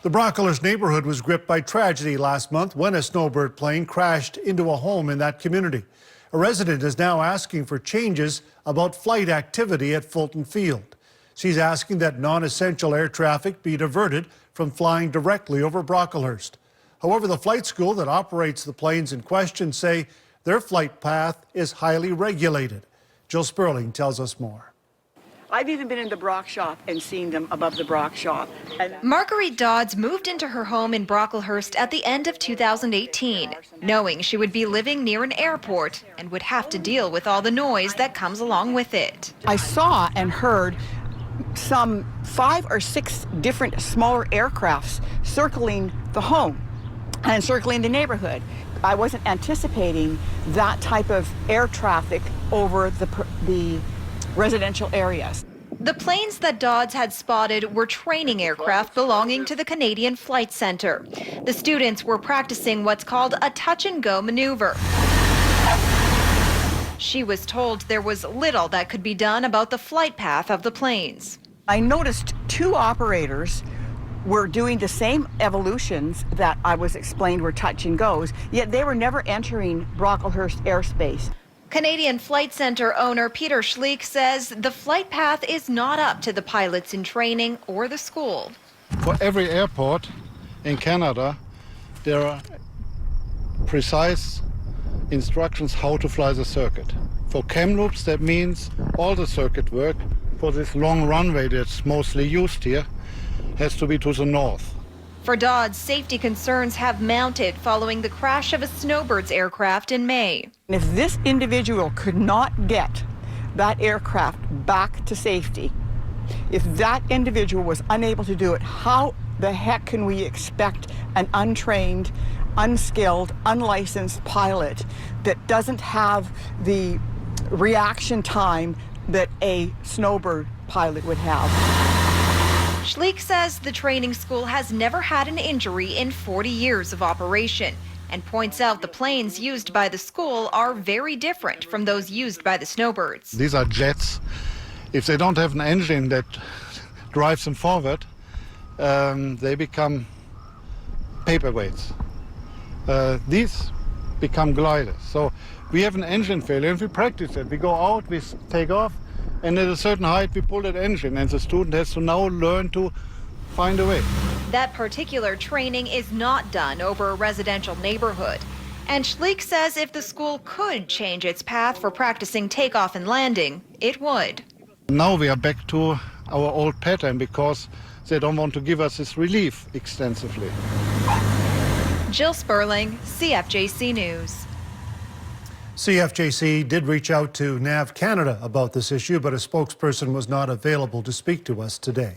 The Brocklehurst neighborhood was gripped by tragedy last month when a snowbird plane crashed into a home in that community. A resident is now asking for changes about flight activity at Fulton Field. She's asking that non-essential air traffic be diverted from flying directly over Brocklehurst. However, the flight school that operates the planes in question say their flight path is highly regulated. Jill Sperling tells us more. I've even been in the Brock shop and seen them above the Brock shop. Marguerite Dodds moved into her home in Brocklehurst at the end of 2018, knowing she would be living near an airport and would have to deal with all the noise that comes along with it. I saw and heard some 5 or 6 different smaller aircrafts circling the home and circling the neighborhood. I wasn't anticipating that type of air traffic over the residential areas. The planes that Dodds had spotted were training aircraft belonging to the Canadian Flight Center. The students were practicing what's called a touch-and-go maneuver. She was told there was little that could be done about the flight path of the planes. I noticed 2 operators were doing the same evolutions that I was explained were touch and goes, yet they were never entering Brocklehurst airspace. Canadian Flight Center owner Peter Schleek says the flight path is not up to the pilots in training or the school. For every airport in Canada, there are precise instructions how to fly the circuit. For Kamloops, that means all the circuit work for this long runway that's mostly used here has to be to the north. For Dodds, safety concerns have mounted following the crash of a Snowbirds aircraft in May. If this individual could not get that aircraft back to safety, if that individual was unable to do it, how the heck can we expect an untrained, unskilled, unlicensed pilot that doesn't have the reaction time that a Snowbird pilot would have? Schleek says the training school has never had an injury in 40 years of operation and points out the planes used by the school are very different from those used by the Snowbirds. These are jets. If they don't have an engine that drives them forward, they become paperweights. These become gliders. So we have an engine failure and we practice it. We go out, we take off, and at a certain height we pull that engine, and the student has to now learn to find a way. That particular training is not done over a residential neighborhood. And Schleek says if the school could change its path for practicing takeoff and landing, it would. Now we are back to our old pattern because they don't want to give us this relief extensively. Jill Sperling, CFJC News. CFJC did reach out to NAV Canada about this issue, but a spokesperson was not available to speak to us today.